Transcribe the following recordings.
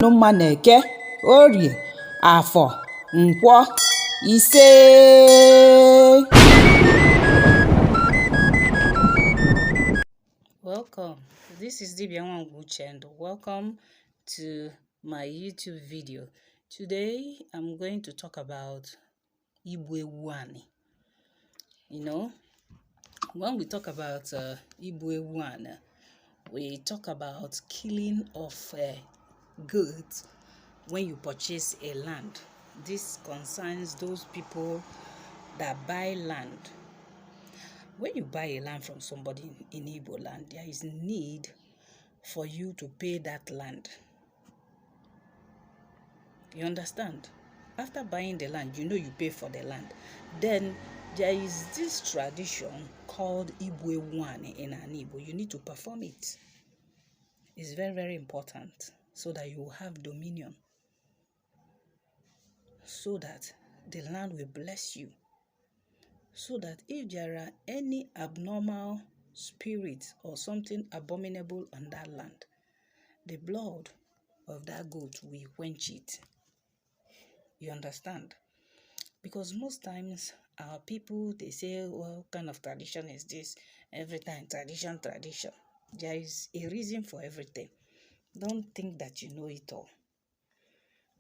Mma na-eke, Orie, Afọ, Nkwọ, ise. Welcome. This is Dibia Nwangwuche and welcome to my YouTube video. Today I'm going to talk about Igbu. You know, when we talk about Igbu, we talk about killing of goods when you purchase a land. This concerns those people that buy land. When you buy a land from somebody in Igbo land, there is need for you to pay that land. You understand? After buying the land, you know you pay for the land. Then there is this tradition called Igbu in an Igbo. You need to perform it. It's very, very important so that you have dominion. So that the land will bless you. So that if there are any abnormal spirits or something abominable on that land, the blood of that goat will quench it. You understand? Because most times our people, they say, well, what kind of tradition is this? Every time, tradition. There is a reason for everything. Don't think that you know it all.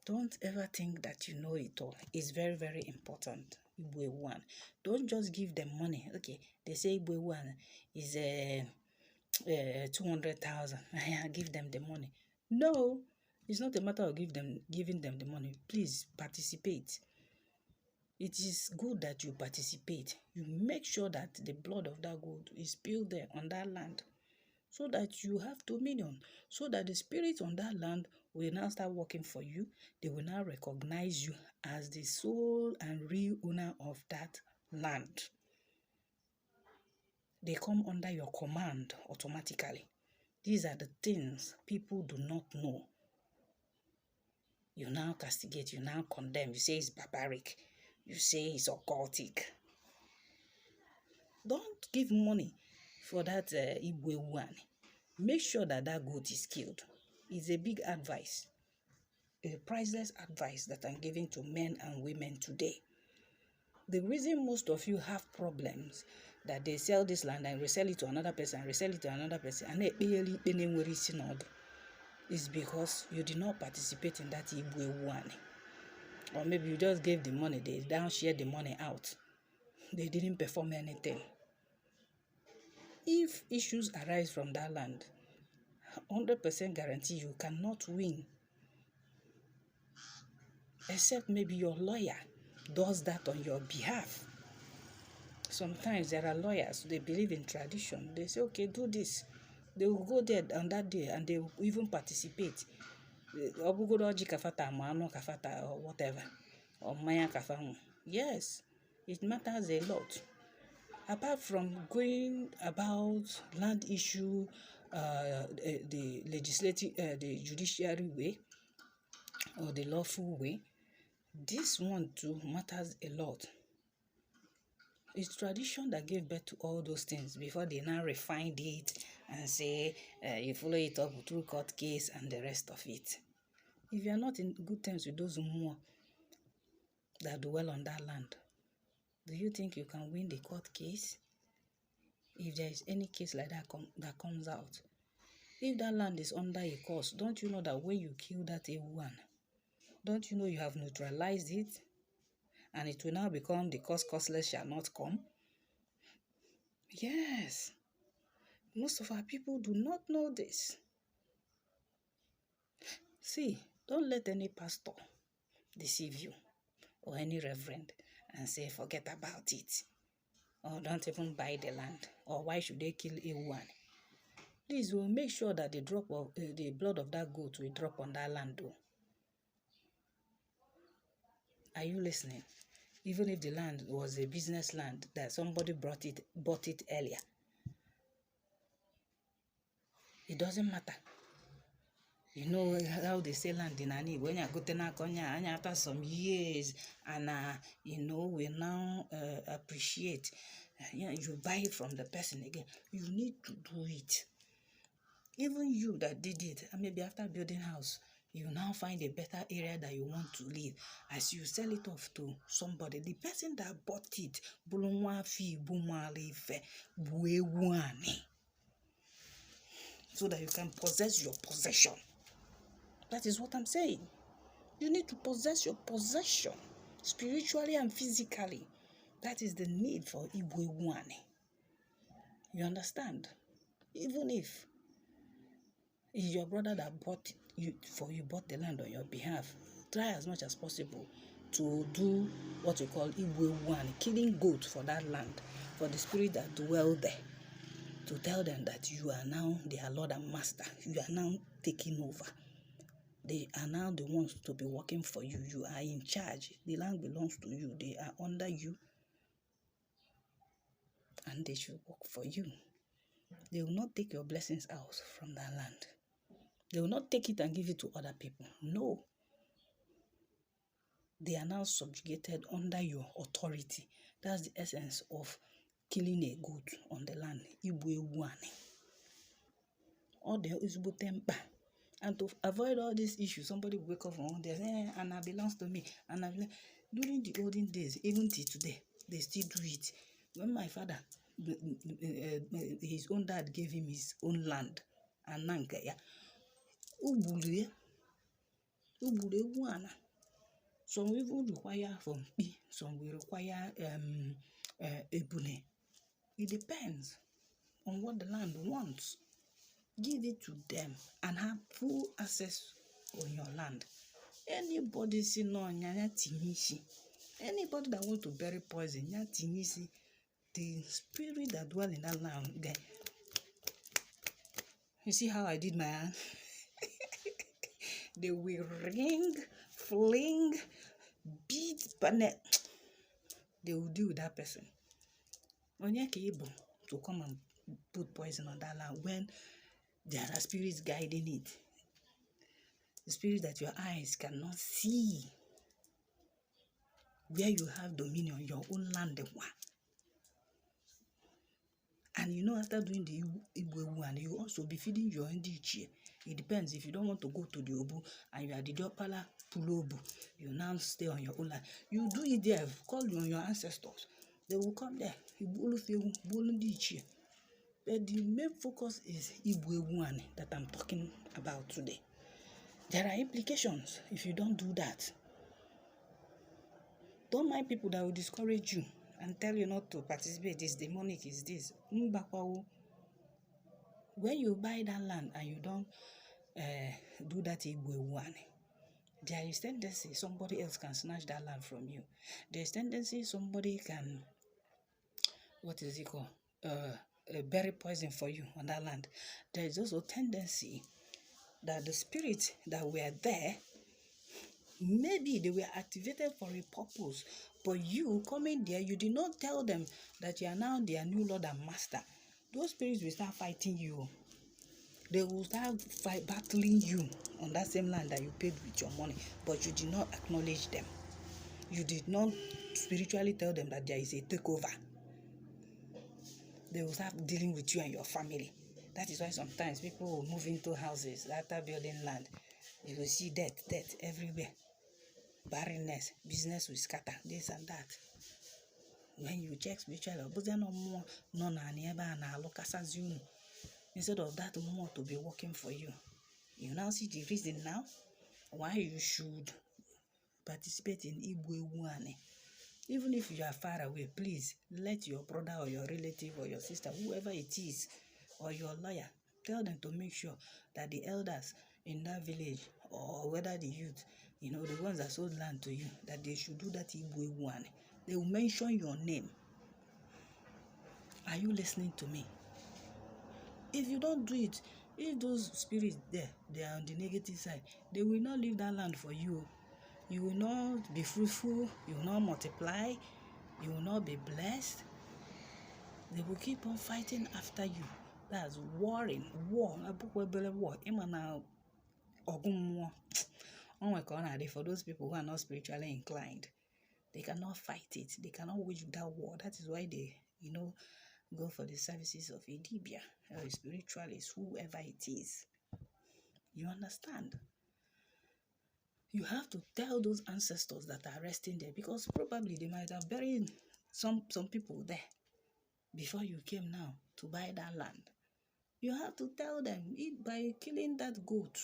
Don't ever think that you know it all. It's very, very important. Igbu. Don't just give them money. Okay, they say Igbu is 200,000. Give them the money. No, it's not a matter of giving them the money. Please participate. It is good that you participate. You make sure that the blood of that goat is spilled there on that land, so that you have dominion, so that the spirits on that land will now start working for you. They will now recognize you as the sole and real owner of that land. They come under your command automatically. These are the things people do not know. You now castigate, you now condemn, you say it's barbaric, you say it's occultic. Don't give money for that Igbu. Make sure that goat is killed. It's a big advice, a priceless advice that I'm giving to men and women today. The reason most of you have problems that they sell this land and resell it to another person, and is because you did not participate in that Igbu. Or maybe you just gave the money, they don't share the money out. They didn't perform anything. If issues arise from that land, 100% guarantee you cannot win. Except maybe your lawyer does that on your behalf. Sometimes there are lawyers, they believe in tradition. They say, okay, do this. They will go there on that day and they will even participate. Or whatever. Or maya kafangu. Yes, it matters a lot. Apart from going about land issue, the legislative, the judiciary way, or the lawful way, this one too matters a lot. It's tradition that gave birth to all those things before they now refined it and say you follow it up through court case and the rest of it. If you are not in good terms with those more that dwell on that land, do you think you can win the court case? If there is any case like that that comes out, if that land is under a curse, don't you know that when you kill that A1, don't you know you have neutralized it? And it will now become the causeless shall not come? Yes. Most of our people do not know this. See, don't let any pastor deceive you or any reverend and say forget about it. Or don't even buy the land. Or why should they kill A1? Please, we'll make sure that the blood of that goat will drop on that land though. Are you listening? Even if the land was a business land that somebody bought it earlier, it doesn't matter. You know how they say land in Ani, when you go to Nakonya, after some years, and we now appreciate. You buy it from the person again. You need to do it. Even you that did it, and maybe after building house, You now find a better area that you want to live. As you sell it off to somebody, the person that bought it, so that you can possess your possession. That is what I'm saying. You need to possess your possession, spiritually and physically. That is the need for Igbu. You understand? Even if it's your brother that bought the land on your behalf, try as much as possible to do what we call Igbu, killing goat for that land, for the spirit that dwell there, to tell them that you are now their Lord and Master. You are now taking over. They are now the ones to be working for you. You are in charge. The land belongs to you. They are under you. And they should work for you. They will not take your blessings out from that land. They will not take it and give it to other people. No. They are now subjugated under your authority. That's the essence of killing a goat on the land. Igbu. All the Igbo temper. And to avoid all these issues, somebody will wake up from one day and say, Anna belongs to me. During the olden days, even till today, they still do it. When my father, his own dad gave him his own land, Anankaya, some even require from P, some will require Ebune. It depends on what the land wants. Give it to them and have full access on your land. Anybody see no nyanya tinisi. Anybody that want to bury poison, nyanya tinisi. The spirit that dwell in that land, there. You see how I did my hand? They will ring, fling, beat, banet. They will deal with that person. Onyeka Igbu to come and put poison on that land when there are spirits guiding it. The spirit that your eyes cannot see. Where you have dominion, your own land. And you know, after doing the Igbu one, you also be feeding your NDH. It depends. If you don't want to go to the Obu and you are the Diopala Pulobu, you now stay on your own land. You do it there, call on your ancestors. They will come there. But the main focus is Igbu one that I'm talking about today. There are implications if you don't do that. Don't mind people that will discourage you and tell you not to participate. This demonic is this. When you buy that land and you don't do that Igbu one, there is tendency somebody else can snatch that land from you. There is tendency somebody can, what is it called? Bury poison for you on that land. There is also tendency that the spirits that were there, maybe they were activated for a purpose, but you coming there, you did not tell them that you are now their new Lord and Master. Those spirits will start fighting you. They will start battling you on that same land that you paid with your money, but you did not acknowledge them. You did not spiritually tell them that there is a takeover. They will start dealing with you and your family. That is why sometimes people will move into houses after building land. You will see death everywhere. Barrenness, business will scatter, this and that. When you check spiritually, instead of that more to be working for you, you now see the reason now why you should participate in Igbu. Even if you are far away, please let your brother or your relative or your sister, whoever it is, or your lawyer, tell them to make sure that the elders in that village, or whether the youth, the ones that sold land to you, that they should do that Igbu one. They will mention your name. Are you listening to me? If you don't do it, if those spirits there, they are on the negative side, they will not leave that land for you. You will not be fruitful, you will not multiply, you will not be blessed. They will keep on fighting after you. That's warring. War. For those people who are not spiritually inclined, they cannot fight it. They cannot wage that war. That is why they, go for the services of Idibia, or spiritualists, whoever it is. You understand? You have to tell those ancestors that are resting there, because probably they might have buried some people there before you came now to buy that land. You have to tell them by killing that goat.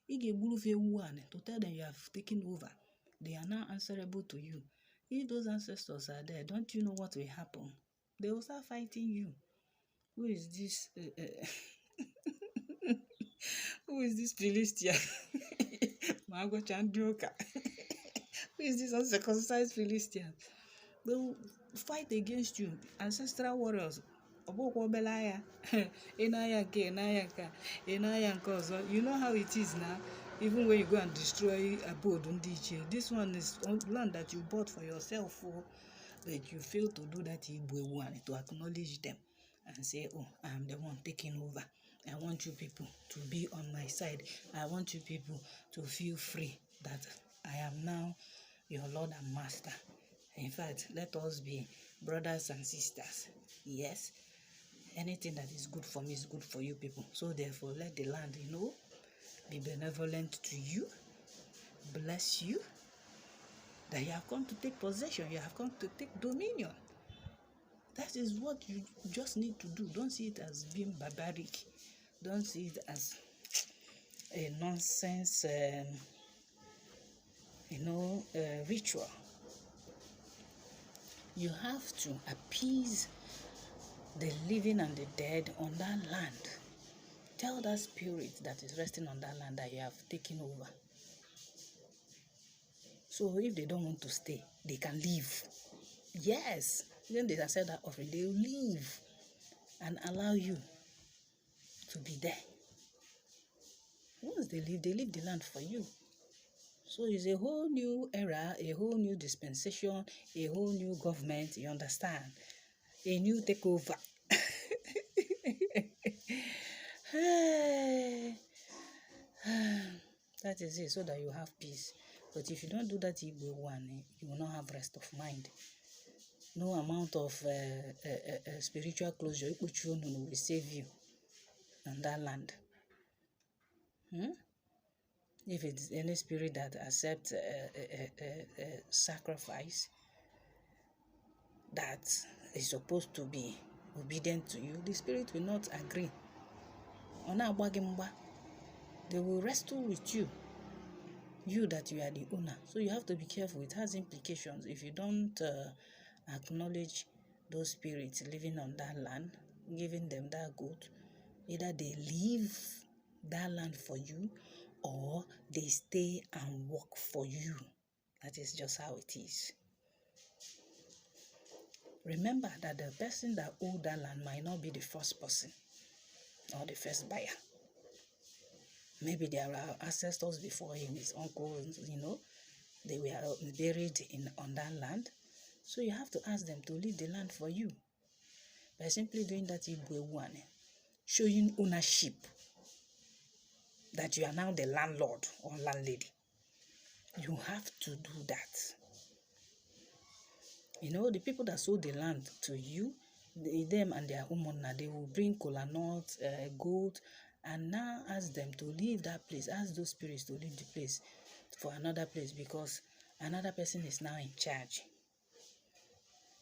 To tell them you have taken over. They are now answerable to you. If those ancestors are there, don't you know what will happen? They will start fighting you. Who is this? Who is this Philistine? Mago Chandioka. Who is this uncircumcised Philistine? They will fight against you. Ancestral warriors. You know how it is now. Even when you go and destroy abode Ndiche, this one is land that you bought for yourself, but you fail to do that Igbu one, to acknowledge them and say, oh, I am the one taking over. I want you people to be on my side. I want you people to feel free that I am now your Lord and Master. In fact, let us be brothers and sisters. Yes, anything that is good for me is good for you people. So therefore, let the land, be benevolent to you, bless you, that you have come to take possession, you have come to take dominion. That is what you just need to do. Don't see it as being barbaric. Don't see it as a nonsense, ritual. You have to appease the living and the dead on that land. Tell that spirit that is resting on that land that you have taken over. So if they don't want to stay, they can leave. Yes, when they accept that offering, they will leave and allow you to be there. Once they leave the land for you. So it's a whole new era, a whole new dispensation, a whole new government, you understand? A new takeover. That is it, so that you have peace. But if you don't do that Igbo one, you will not have rest of mind. No amount of spiritual closure will save you on that land. If it's any spirit that accepts sacrifice that is supposed to be obedient to you, the spirit will not agree. They will wrestle with you that you are the owner. So you have to be careful. It has implications. If you don't acknowledge those spirits living on that land, giving them that goat, either they leave that land for you or they stay and work for you. That is just how it is. Remember that the person that owns that land might not be the first person or the first buyer. Maybe there are ancestors before him, his uncles, they were buried on that land. So you have to ask them to leave the land for you. By simply doing that Igbo one, showing ownership, that you are now the landlord or landlady. You have to do that. The people that sold the land to you, them and their homeowner, they will bring kola nuts, goat, and now ask them to leave that place. Ask those spirits to leave the place for another place, because another person is now in charge.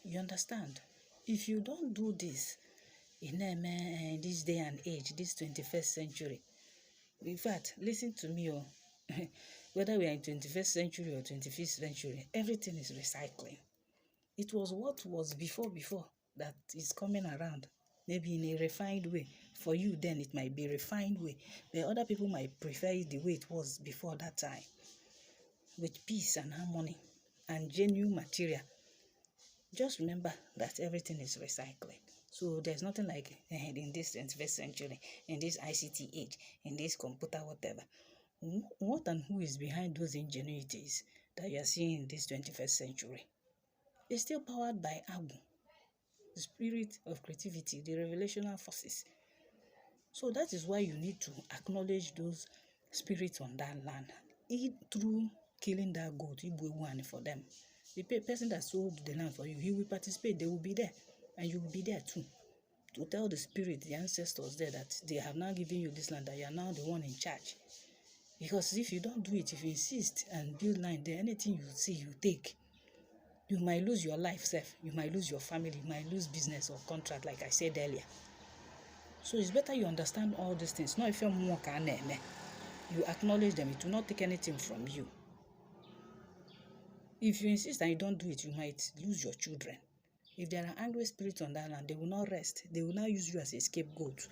You understand? If you don't do this in this day and age, this 21st century, in fact, listen to me, whether we are in 21st century or 25th century, everything is recycling. It was what was before that is coming around, maybe in a refined way. For you, then it might be a refined way, but other people might prefer it the way it was before that time, with peace and harmony and genuine material. Just remember that everything is recycling. So there's nothing like in this 21st century, in this ICT age, in this computer, whatever. What and who is behind those ingenuities that you are seeing in this 21st century? It's still powered by Igbu, the spirit of creativity, the revelational forces. So that is why you need to acknowledge those spirits on that land, through killing that goat, Igbu one, for them. The person that sold the land for you, he will participate. They will be there, and you will be there too, to tell the spirit, the ancestors there, that they have now given you this land, that you are now the one in charge. Because if you don't do it, if you insist and build land, then anything you see, you take. You might lose your life, self. You might lose your family. You might lose business or contract, like I said earlier. So it's better you understand all these things. Not if you're more you acknowledge them. It will not take anything from you. If you insist and you don't do it, you might lose your children. If there are angry spirits on that land, they will not rest. They will not use you as a scapegoat.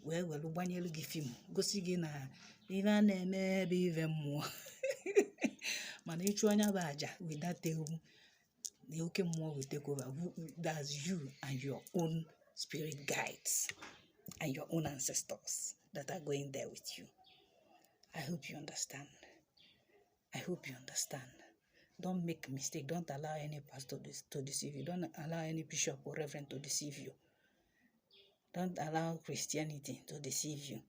Well, ụgbanyelu gị fim gosi gị na ihe a na-eme ebe ive mmụọ mana ịchụ anya bụ aja with that ewu the oke mmụọ will take over. That's you and your own spirit guides and your own ancestors that are going there with you. I hope you understand. I hope you understand. Don't make a mistake. Don't allow any pastor to deceive you. Don't allow any bishop or reverend to deceive you. Don't allow Christianity to deceive you.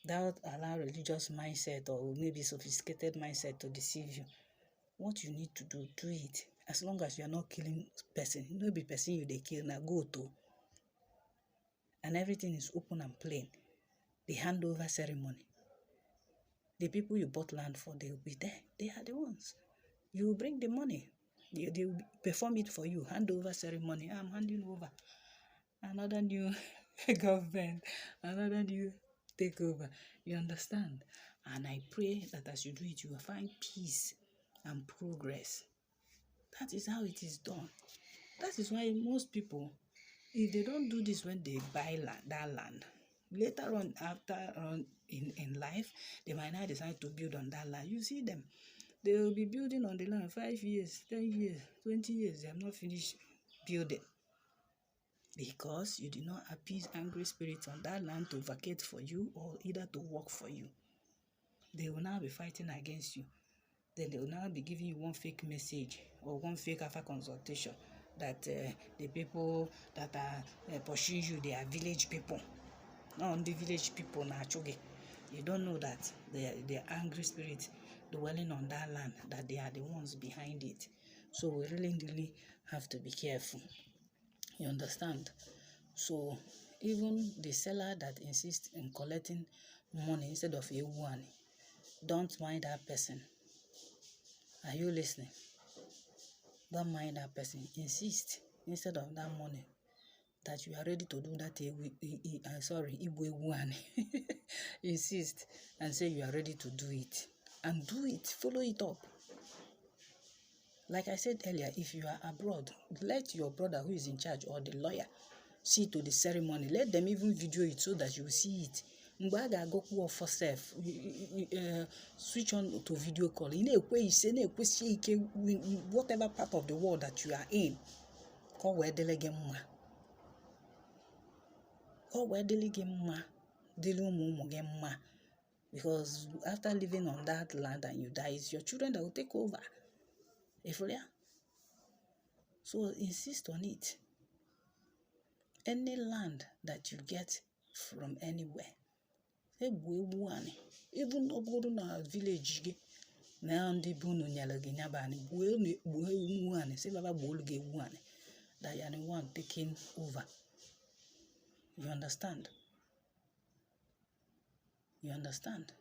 Don't allow religious mindset or maybe sophisticated mindset to deceive you. What you need to do it. As long as you are not killing person. No be person you they kill, now go to. And everything is open and plain. The handover ceremony. The people you bought land for, they will be there. They are the ones. You will bring the money. They will perform it for you. Handover ceremony. I'm handing over. Another new government. Another new takeover. You understand? And I pray that as you do it, you will find peace and progress. That is how it is done. That is why most people, if they don't do this when they buy that land, later on, in life, they might not decide to build on that land. You see them. They will be building on the land 5 years, 10 years, 20 years. They have not finished building. Because you did not appease angry spirits on that land to vacate for you or either to work for you. They will now be fighting against you. Then they will now be giving you one fake message or one fake alpha consultation that the people that are pursuing you, they are village people. Not the village people, naturally. You don't know that they are angry spirits dwelling on that land, that they are the ones behind it. So we really have to be careful. You understand? So even the seller that insists in collecting money instead of a one, don't mind that person. Are you listening? Don't mind that person. Insist instead of that money that you are ready to do that. Igbu one. Insist and say you are ready to do it. And do it. Follow it up. Like I said earlier, if you are abroad, let your brother who is in charge or the lawyer see to the ceremony. Let them even video it so that you will see it. Mbaga go for self. Switch on to video call. Whatever part of the world that you are in. Call where delegate ma. Call where delegate ma. Ma. Because after living on that land and you die, it's your children that will take over. So insist on it. Any land that you get from anywhere, even obodo na village gị na ndị bụ unu nyere gị nyaba anyị gbuo ewu anyị si baba gbuo gị ewu anyị that you are the one taking over. You understand? You understand?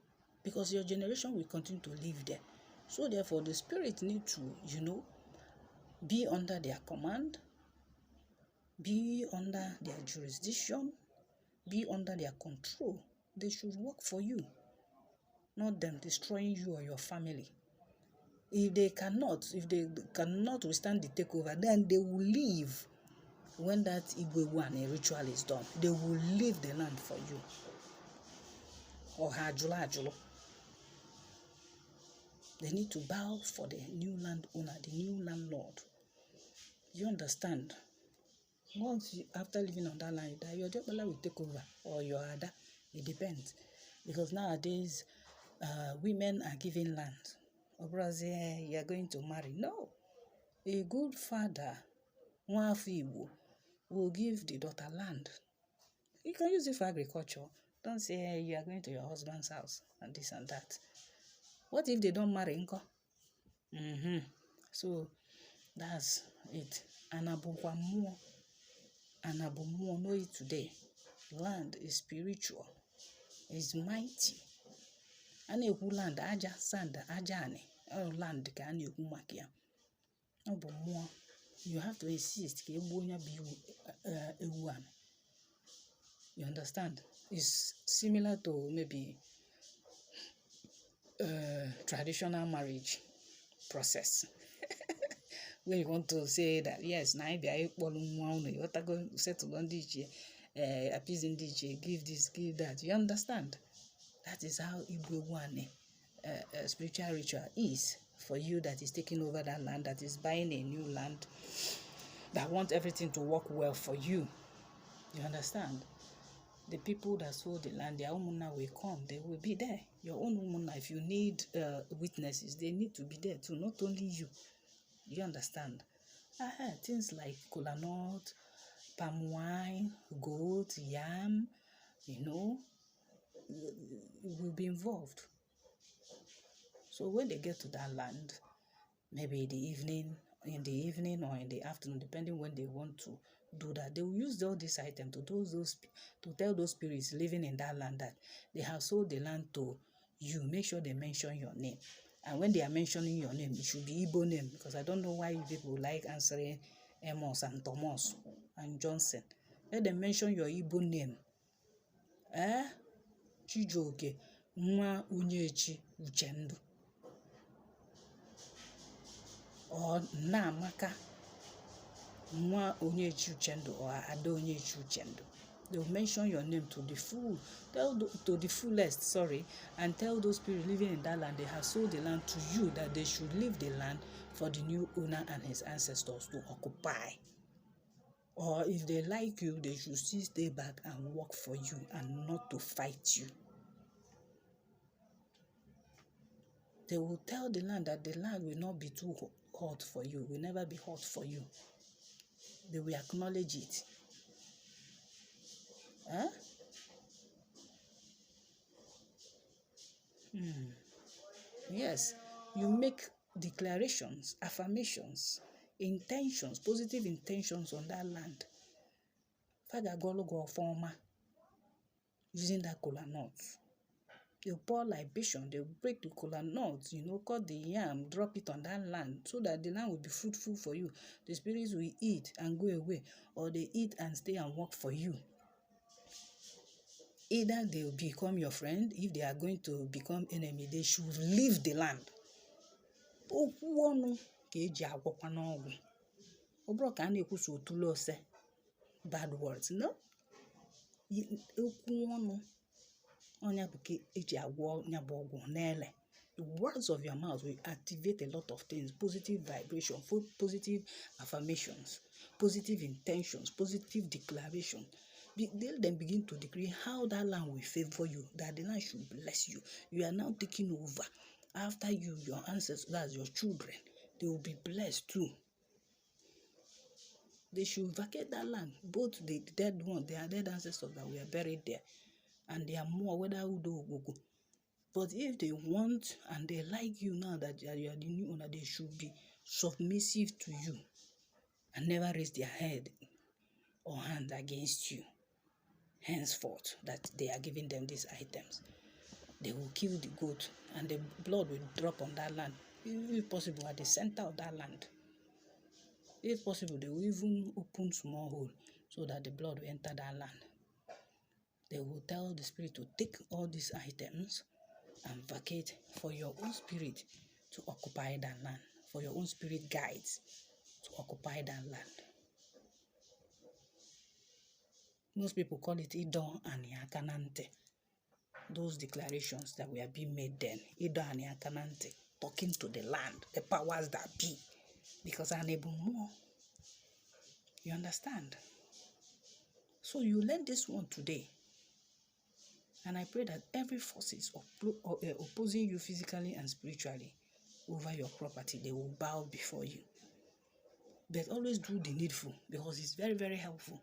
Because your generation will continue to live there. So therefore the spirit need to, be under their command, be under their jurisdiction, be under their control. They should work for you, not them destroying you or your family. If they cannot withstand the takeover, then they will leave when that Igbu one ritual is done. They will leave the land for you. Or Hajula. They need to bow for the new landowner, the new landlord. You understand? Once after living on that land, your job will take over, or your other. It depends. Because nowadays, women are given land. Obraze, you are going to marry. No. A good father, Igbu, will give the daughter land. You can use it for agriculture. Don't say you are going to your husband's house and this and that. What if they don't marry? So that's it. Anabumo, know it today. Land is spiritual, is mighty. A na-ekwu land, aja, sand, aja anị, land ka a na-ekwu maka ya. Ọ bụ mmụọ. You have to insist ka egbuo onye bụ ewu anị. You understand? It's similar to maybe traditional marriage process. When you want to say that, yes, na I be a you go settle on this, appease in this, give this, give that. You understand? That is how Igbu one spiritual ritual is for you that is taking over that land, that is buying a new land, that want everything to work well for you. You understand? The people that sold the land, their own will come, they will be there. Your own woman, if you need witnesses, they need to be there too, not only you. You understand? Things like kola nut, palm wine, goat, yam, will be involved. So when they get to that land, maybe in the evening or in the afternoon, depending when they want to do that, they will use all these items to tell those spirits living in that land that they have sold the land to you. Make sure they mention your name. And when they are mentioning your name, it should be Igbo name, because I don't know why you people like answering Amos and Thomas and Johnson. Let them mention your Igbo name. Chijoke, Nwa Unyechi Uchendu, or Namaka, Nwa Unyechi Uchendu, or Ado Unyechi Uchendu. They will mention your name to the fullest, and tell those people living in that land they have sold the land to you, that they should leave the land for the new owner and his ancestors to occupy. Or if they like you, they should still stay back and work for you and not to fight you. They will tell the land that the land will not be too hot for you, will never be hot for you. They will acknowledge it. Yes, you make declarations, affirmations, intentions, positive intentions on that land. Father Gologo former using that kola nuts. They pour libation, they break the kola nuts, cut the yam, drop it on that land so that the land will be fruitful for you. The spirits will eat and go away, or they eat and stay and work for you. Either they will become your friend. If they are going to become enemy, they should leave the land. Bad words, no? The words of your mouth will activate a lot of things, positive vibration, positive affirmations, positive intentions, positive declaration. They'll then begin to decree how that land will favor you, that the land should bless you. You are now taking over. After you, your ancestors, that's your children, they will be blessed too. They should vacate that land, both the dead ones, their dead ancestors that were buried there, and they are more, whether Udo or Gogo. But if they want and they like you now that you are the new owner, they should be submissive to you and never raise their head or hand against you. Henceforth, that they are giving them these items. They will kill the goat and the blood will drop on that land. If possible, at the center of that land. If possible, they will even open small hole so that the blood will enter that land. They will tell the spirit to take all these items and vacate for your own spirit to occupy that land, for your own spirit guides to occupy that land. Most people call it Ido and Yakanante. Those declarations that were being made then, Ido and Yakanante, talking to the land, the powers that be, because I'm able more. You understand? So you learn this one today. And I pray that every forces opposing you physically and spiritually over your property, they will bow before you. But always do the needful, because it's very, very helpful.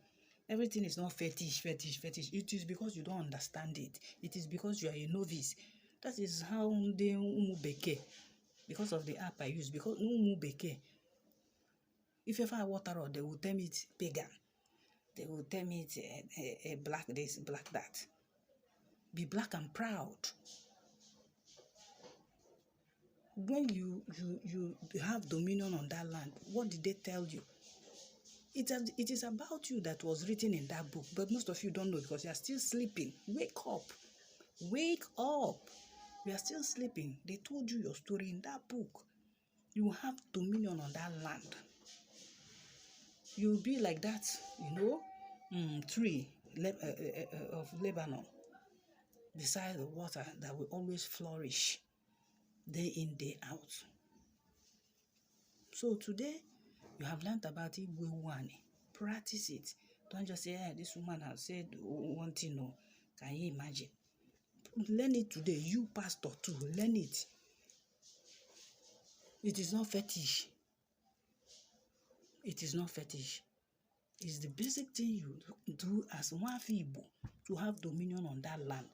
Everything is not fetish. It is because you don't understand it. It is because you are a novice. That is how the umubeke, because of the app I use, because umubeke. If ever I water out, they will tell me it's pagan. They will tell me it's a black this, black that. Be black and proud. when you have dominion on that land, what did they tell you? It is about you that was written in that book, but most of you don't know because you are still sleeping. Wake up. Wake up. You are still sleeping. They told you your story in that book. You have dominion on that land. You'll be like that, tree of Lebanon beside the water that will always flourish day in, day out. So today, you have learned about Igbu. Practice it. Don't just say, this woman has said one thing. No. Can you imagine? Learn it today. You, pastor, too. Learn it. It is not fetish. It is not fetish. It's the basic thing you do as one Igbo to have dominion on that land,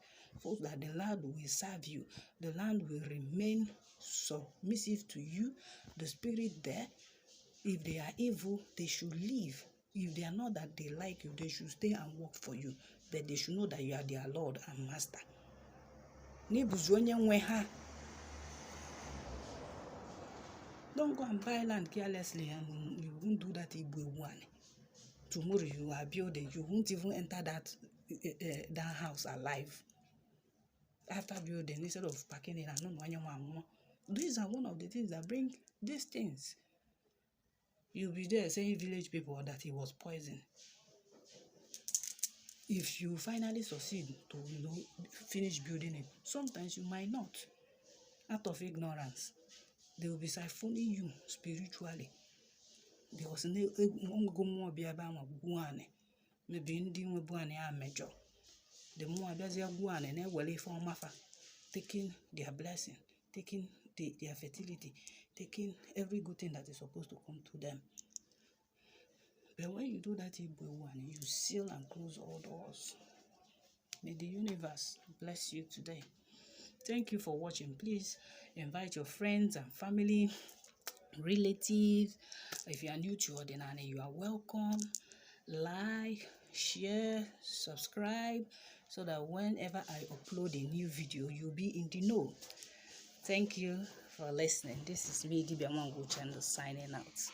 so that the land will serve you. The land will remain submissive to you. The spirit there, if they are evil, they should leave. If they are not that they like you, they should stay and work for you. But they should know that you are their Lord and Master. Don't go and buy land carelessly and you won't do that Igbo one. Tomorrow you are building, you won't even enter that house alive. After building, instead of packing it, these are one of the things that bring these things. You'll be there saying village people that it was poison. If you finally succeed to finish building it, sometimes you might not. Out of ignorance, they will be siphoning you spiritually. Because maybe major. The more taking their blessing, taking their fertility, taking every good thing that is supposed to come to them. But when you do that Igbo one, you seal and close all doors. May the universe bless you today. Thank you for watching. Please invite your friends and family, relatives. If you are new to Ordinary, you are welcome. Like, share, subscribe, so that whenever I upload a new video, you'll be in the know. Thank you for listening. This is me, Igbu channel, signing out.